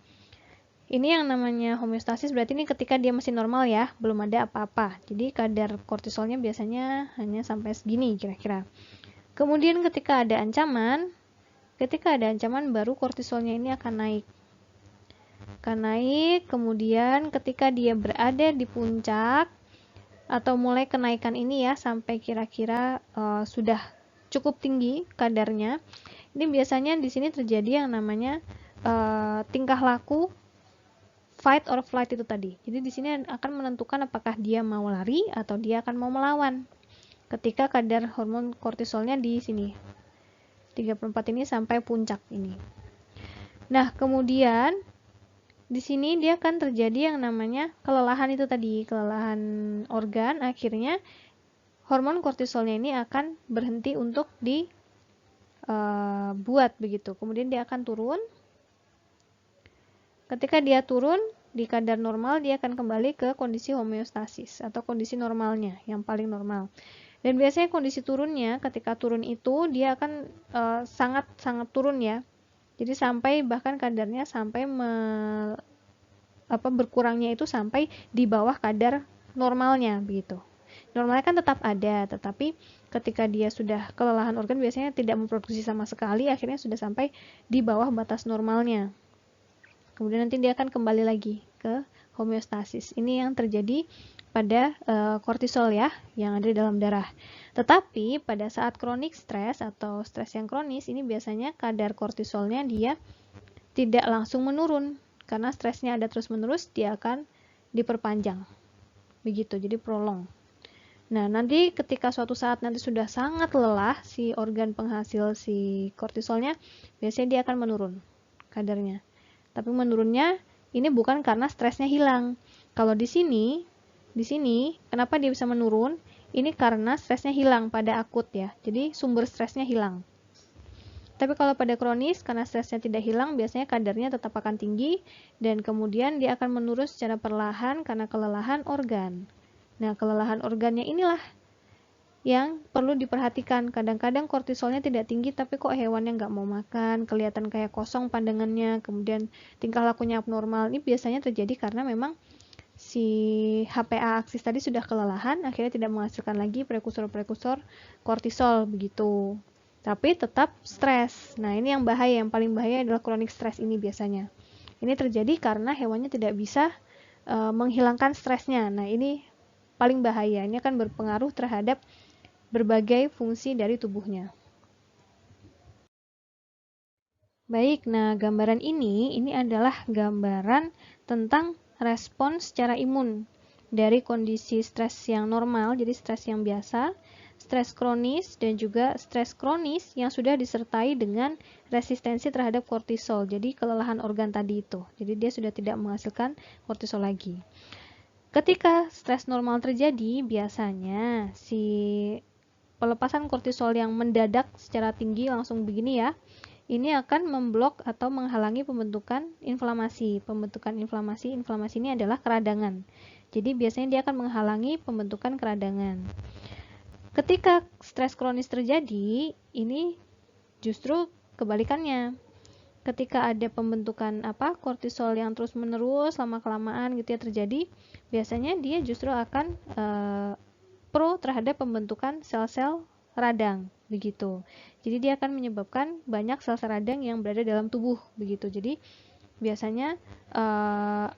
Ini yang namanya homeostasis, berarti ini ketika dia masih normal ya, belum ada apa-apa. Jadi kadar kortisolnya biasanya hanya sampai segini kira-kira. Kemudian ketika ada ancaman, ketika ada ancaman baru kortisolnya ini akan naik. Kemudian ketika dia berada di puncak atau mulai kenaikan ini ya, sampai kira-kira sudah cukup tinggi kadarnya, ini biasanya di sini terjadi yang namanya tingkah laku fight or flight itu tadi. Jadi di sini akan menentukan apakah dia mau lari atau dia akan mau melawan. Ketika kadar hormon kortisolnya di sini 34 ini sampai puncak ini. Nah, kemudian di sini dia akan terjadi yang namanya kelelahan itu tadi, kelelahan organ. Akhirnya hormon kortisolnya ini akan berhenti untuk dibuat begitu. Kemudian dia akan turun. Ketika dia turun di kadar normal, dia akan kembali ke kondisi homeostasis atau kondisi normalnya, yang paling normal. Dan biasanya kondisi turunnya, ketika turun itu dia akan sangat-sangat turun ya. Jadi sampai bahkan kadarnya sampai berkurangnya itu sampai di bawah kadar normalnya begitu. Normalnya kan tetap ada, tetapi ketika dia sudah kelelahan organ biasanya tidak memproduksi sama sekali, akhirnya sudah sampai di bawah batas normalnya. Kemudian nanti dia akan kembali lagi ke homeostasis. Ini yang terjadi pada kortisol ya, yang ada di dalam darah. Tetapi pada saat chronic stress atau stres yang kronis, ini biasanya kadar kortisolnya dia tidak langsung menurun. Karena stresnya ada terus-menerus, dia akan diperpanjang. Begitu, jadi prolong. Nah, nanti ketika suatu saat nanti sudah sangat lelah si organ penghasil si kortisolnya, biasanya dia akan menurun kadarnya. Tapi menurunnya ini bukan karena stresnya hilang. Kalau di sini kenapa dia bisa menurun? Ini karena stresnya hilang pada akut ya. Jadi sumber stresnya hilang. Tapi kalau pada kronis, karena stresnya tidak hilang, biasanya kadarnya tetap akan tinggi dan kemudian dia akan menurun secara perlahan karena kelelahan organ. Nah, kelelahan organnya inilah yang perlu diperhatikan. Kadang-kadang kortisolnya tidak tinggi tapi kok hewannya nggak mau makan, kelihatan kayak kosong pandangannya, kemudian tingkah lakunya abnormal. Ini biasanya terjadi karena memang si HPA aksis tadi sudah kelelahan, akhirnya tidak menghasilkan lagi prekursor-prekursor kortisol begitu. Tapi tetap stres. Nah, ini yang bahaya, yang paling bahaya adalah chronic stress ini biasanya. Ini terjadi karena hewannya tidak bisa menghilangkan stresnya. Nah, ini paling bahaya. Ini akan berpengaruh terhadap berbagai fungsi dari tubuhnya. Baik, nah gambaran ini adalah gambaran tentang respon secara imun dari kondisi stres yang normal, jadi stres yang biasa, stres kronis, dan juga stres kronis yang sudah disertai dengan resistensi terhadap kortisol, jadi kelelahan organ tadi itu. Jadi dia sudah tidak menghasilkan kortisol lagi. Ketika stres normal terjadi, biasanya si pelepasan kortisol yang mendadak secara tinggi langsung begini ya, ini akan memblok atau menghalangi pembentukan inflamasi. Inflamasi ini adalah keradangan. Jadi biasanya dia akan menghalangi pembentukan keradangan. Ketika stres kronis terjadi, ini justru kebalikannya. Ketika ada pembentukan kortisol yang terus-menerus lama-kelamaan gitu ya terjadi, biasanya dia justru akan pro terhadap pembentukan sel-sel radang begitu. Jadi dia akan menyebabkan banyak sel-sel radang yang berada dalam tubuh begitu. Jadi biasanya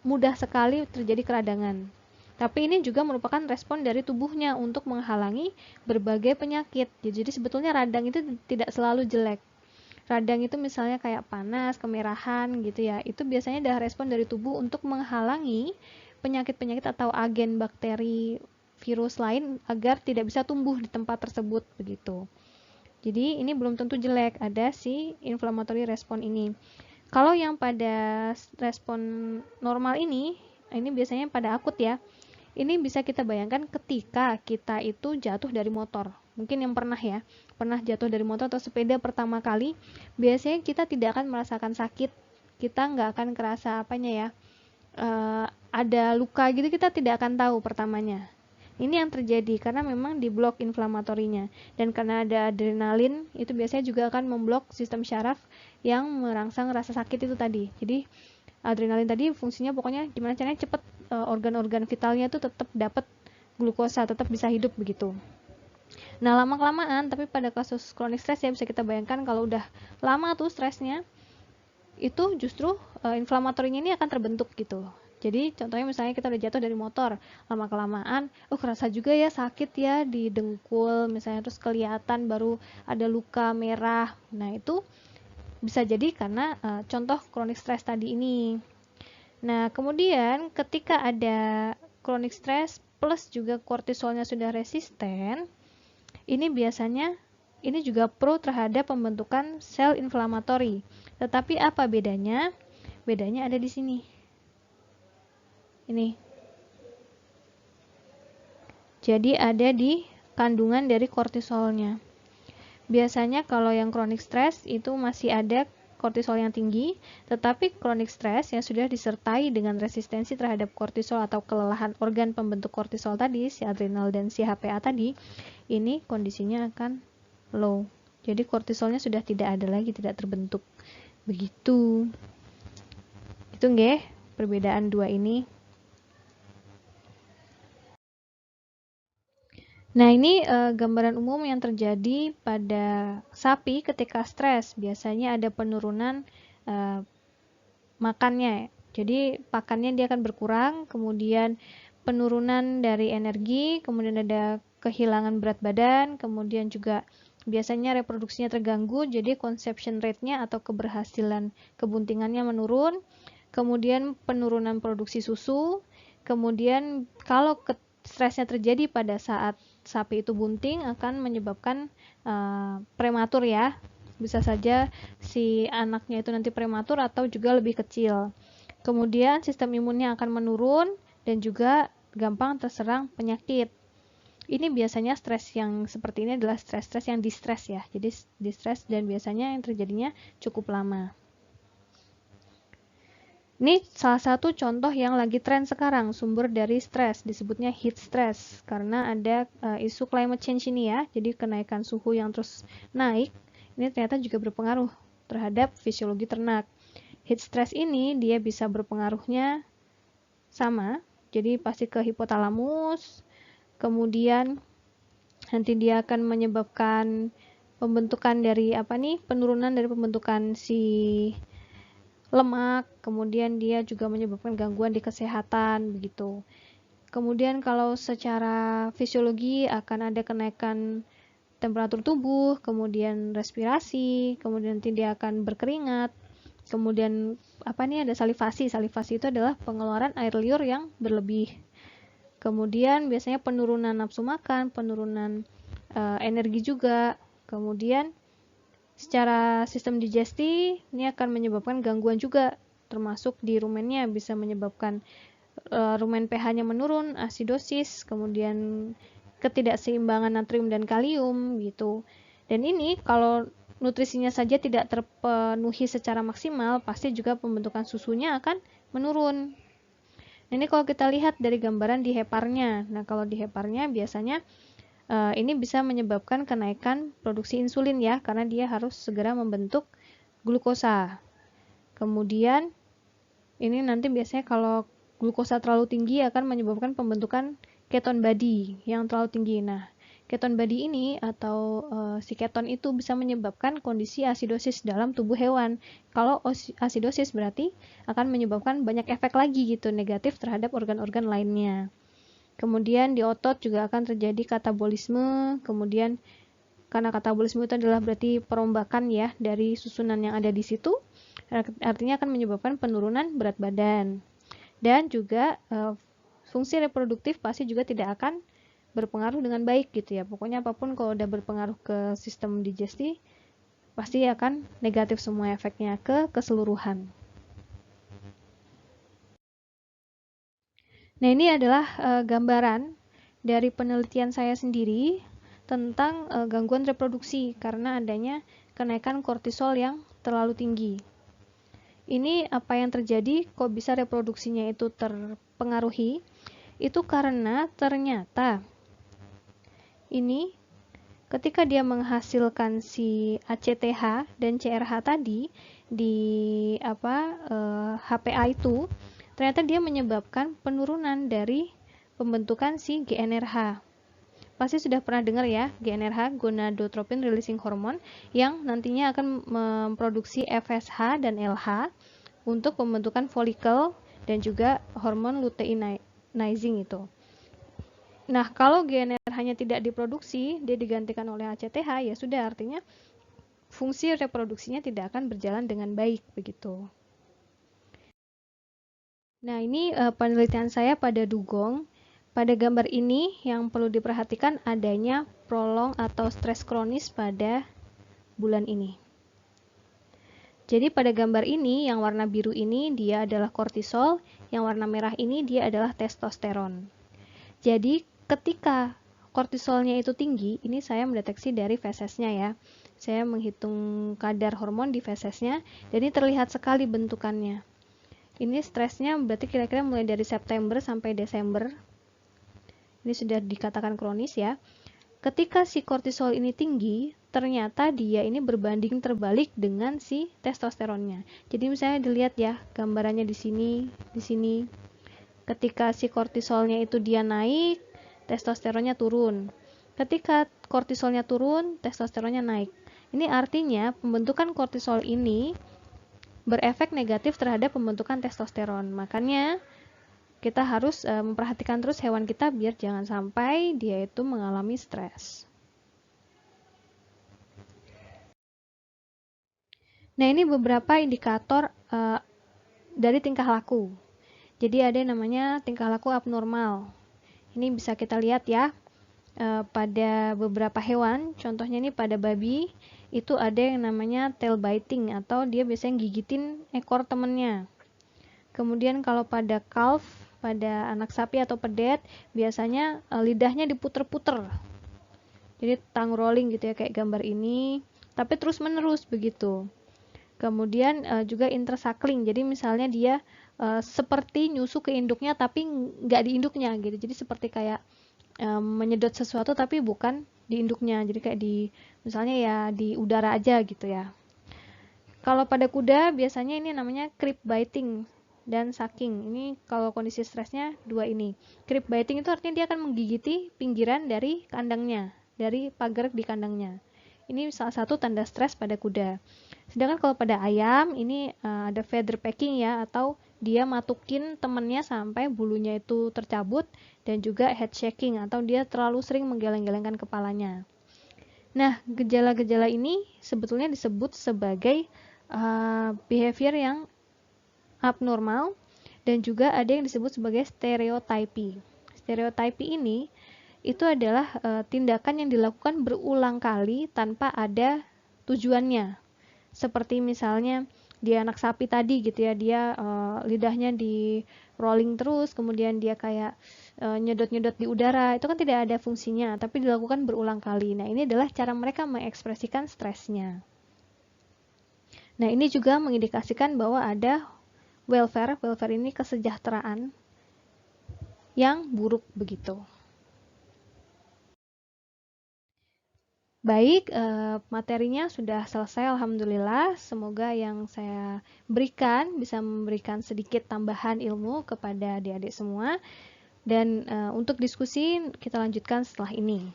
mudah sekali terjadi keradangan. Tapi ini juga merupakan respon dari tubuhnya untuk menghalangi berbagai penyakit. Jadi sebetulnya radang itu tidak selalu jelek. Radang itu misalnya kayak panas, kemerahan gitu ya. Itu biasanya adalah respon dari tubuh untuk menghalangi penyakit-penyakit atau agen bakteri, virus lain agar tidak bisa tumbuh di tempat tersebut begitu. Jadi ini belum tentu jelek, ada si inflammatory respon ini. Kalau yang pada respon normal ini biasanya pada akut ya. Ini bisa kita bayangkan ketika kita itu jatuh dari motor. Mungkin yang pernah jatuh dari motor atau sepeda pertama kali, biasanya kita tidak akan merasakan sakit. Kita nggak akan kerasa ada luka gitu, kita tidak akan tahu pertamanya. Ini yang terjadi karena memang diblok inflamatorinya. Dan karena ada adrenalin, itu biasanya juga akan memblok sistem syaraf yang merangsang rasa sakit itu tadi. Jadi adrenalin tadi fungsinya pokoknya gimana caranya cepat organ-organ vitalnya itu tetap dapat glukosa, tetap bisa hidup begitu. Nah, lama-kelamaan, tapi pada kasus chronic stress ya bisa kita bayangkan kalau udah lama tuh stresnya, itu justru inflamatorinya ini akan terbentuk gitu. Jadi contohnya misalnya kita udah jatuh dari motor, lama-kelamaan, kerasa juga ya sakit ya di dengkul misalnya, terus kelihatan baru ada luka merah. Nah, itu bisa jadi karena contoh chronic stress tadi ini. Nah, kemudian ketika ada chronic stress plus juga kortisolnya sudah resisten, ini biasanya ini juga pro terhadap pembentukan sel inflamatori. Tetapi apa bedanya? Bedanya ada di sini. Ini. Jadi ada di kandungan dari kortisolnya. Biasanya kalau yang chronic stress itu masih ada kortisol yang tinggi, tetapi chronic stress yang sudah disertai dengan resistensi terhadap kortisol atau kelelahan organ pembentuk kortisol tadi, si adrenal dan si HPA tadi, ini kondisinya akan low. Jadi kortisolnya sudah tidak ada lagi, tidak terbentuk. Begitu. Itu nggih perbedaan dua ini. Nah, ini gambaran umum yang terjadi pada sapi ketika stres. Biasanya ada penurunan makannya. Jadi pakannya dia akan berkurang, kemudian penurunan dari energi, kemudian ada kehilangan berat badan, kemudian juga biasanya reproduksinya terganggu, jadi conception rate-nya atau keberhasilan kebuntingannya menurun, kemudian penurunan produksi susu, kemudian kalau stresnya terjadi pada saat sapi itu bunting akan menyebabkan prematur ya. Bisa saja si anaknya itu nanti prematur atau juga lebih kecil. Kemudian sistem imunnya akan menurun dan juga gampang terserang penyakit. Ini biasanya stres yang seperti ini adalah stres-stres yang distress ya. Jadi distress dan biasanya yang terjadinya cukup lama. Ini salah satu contoh yang lagi tren sekarang, sumber dari stres, disebutnya heat stress. Karena ada isu climate change ini ya, jadi kenaikan suhu yang terus naik, ini ternyata juga berpengaruh terhadap fisiologi ternak. Heat stress ini dia bisa berpengaruhnya sama, jadi pasti ke hipotalamus, kemudian nanti dia akan menyebabkan pembentukan dari penurunan dari pembentukan si lemak, kemudian dia juga menyebabkan gangguan di kesehatan begitu. Kemudian kalau secara fisiologi akan ada kenaikan temperatur tubuh, kemudian respirasi, kemudian nanti dia akan berkeringat, kemudian ada salivasi. Salivasi itu adalah pengeluaran air liur yang berlebih. Kemudian biasanya penurunan nafsu makan, penurunan energi juga. Kemudian secara sistem digesti ini akan menyebabkan gangguan juga, termasuk di rumennya bisa menyebabkan rumen pH-nya menurun, asidosis, kemudian ketidakseimbangan natrium dan kalium gitu. Dan ini kalau nutrisinya saja tidak terpenuhi secara maksimal, pasti juga pembentukan susunya akan menurun. Nah, ini kalau kita lihat dari gambaran di heparnya. Nah, kalau di heparnya biasanya ini bisa menyebabkan kenaikan produksi insulin ya, karena dia harus segera membentuk glukosa. Kemudian ini nanti biasanya kalau glukosa terlalu tinggi akan menyebabkan pembentukan keton body yang terlalu tinggi. Nah, keton body ini atau si keton itu bisa menyebabkan kondisi asidosis dalam tubuh hewan. Kalau asidosis berarti akan menyebabkan banyak efek lagi gitu negatif terhadap organ-organ lainnya. Kemudian di otot juga akan terjadi katabolisme, kemudian karena katabolisme itu adalah berarti perombakan ya dari susunan yang ada di situ, artinya akan menyebabkan penurunan berat badan. Dan juga fungsi reproduktif pasti juga tidak akan berpengaruh dengan baik gitu ya. Pokoknya apapun kalau udah berpengaruh ke sistem digesti, pasti akan negatif semua efeknya ke keseluruhan. Nah, ini adalah gambaran dari penelitian saya sendiri tentang gangguan reproduksi karena adanya kenaikan kortisol yang terlalu tinggi. Ini apa yang terjadi, kok bisa reproduksinya itu terpengaruhi? Itu karena ternyata ini ketika dia menghasilkan si ACTH dan CRH tadi di HPA itu, ternyata dia menyebabkan penurunan dari pembentukan si GnRH. pasti sudah pernah dengar ya, GnRH, gonadotropin releasing hormone, yang nantinya akan memproduksi FSH dan LH untuk pembentukan folikel dan juga hormon luteinizing itu. Nah, kalau GnRH-nya tidak diproduksi, dia digantikan oleh ACTH, ya sudah, artinya fungsi reproduksinya tidak akan berjalan dengan baik begitu. Nah, ini penelitian saya pada dugong. Pada gambar ini yang perlu diperhatikan adanya prolong atau stres kronis pada bulan ini. Jadi pada gambar ini yang warna biru ini dia adalah kortisol, yang warna merah ini dia adalah testosteron. Jadi ketika kortisolnya itu tinggi, ini saya mendeteksi dari fesesnya ya. Saya menghitung kadar hormon di fesesnya, dan ini terlihat sekali bentukannya. Ini stresnya berarti kira-kira mulai dari September sampai Desember. Ini sudah dikatakan kronis ya. Ketika si kortisol ini tinggi, ternyata dia ini berbanding terbalik dengan si testosteronnya. Jadi misalnya dilihat ya, gambarannya di sini, di sini. Ketika si kortisolnya itu dia naik, testosteronnya turun. Ketika kortisolnya turun, testosteronnya naik. Ini artinya pembentukan kortisol ini berefek negatif terhadap pembentukan testosteron. Makanya kita harus memperhatikan terus hewan kita biar jangan sampai dia itu mengalami stres. Nah, ini beberapa indikator dari tingkah laku. Jadi ada yang namanya tingkah laku abnormal. Ini bisa kita lihat ya pada beberapa hewan. Contohnya ini pada babi itu ada yang namanya tail biting, atau dia biasanya gigitin ekor temennya. Kemudian kalau pada calf, pada anak sapi atau pedet, biasanya lidahnya diputer-puter. Jadi tongue rolling gitu ya, kayak gambar ini, tapi terus-menerus begitu. Kemudian juga intersuckling. Jadi misalnya dia seperti nyusu ke induknya tapi nggak di induknya gitu. Jadi seperti kayak menyedot sesuatu tapi bukan di induknya. Jadi kayak di misalnya ya di udara aja gitu ya. Kalau pada kuda biasanya ini namanya creep biting dan sucking. Ini kalau kondisi stresnya dua ini. Creep biting itu artinya dia akan menggigiti pinggiran dari kandangnya, dari pagar di kandangnya. Ini salah satu tanda stres pada kuda. Sedangkan kalau pada ayam ini ada feather pecking ya, atau dia matukin temennya sampai bulunya itu tercabut, dan juga head shaking atau dia terlalu sering menggeleng-gelengkan kepalanya. Nah, gejala-gejala ini sebetulnya disebut sebagai behavior yang abnormal, dan juga ada yang disebut sebagai stereotypy. Stereotypy ini itu adalah tindakan yang dilakukan berulang kali tanpa ada tujuannya. Seperti misalnya dia anak sapi tadi gitu ya, dia lidahnya di rolling terus, kemudian dia kayak nyedot-nyedot di udara, itu kan tidak ada fungsinya, tapi dilakukan berulang kali. Nah, ini adalah cara mereka mengekspresikan stresnya. Nah, ini juga mengindikasikan bahwa ada welfare ini kesejahteraan yang buruk begitu. Baik, materinya sudah selesai alhamdulillah. Semoga yang saya berikan bisa memberikan sedikit tambahan ilmu kepada adik-adik semua. Dan untuk diskusi kita lanjutkan setelah ini.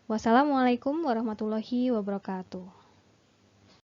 Wassalamualaikum warahmatullahi wabarakatuh.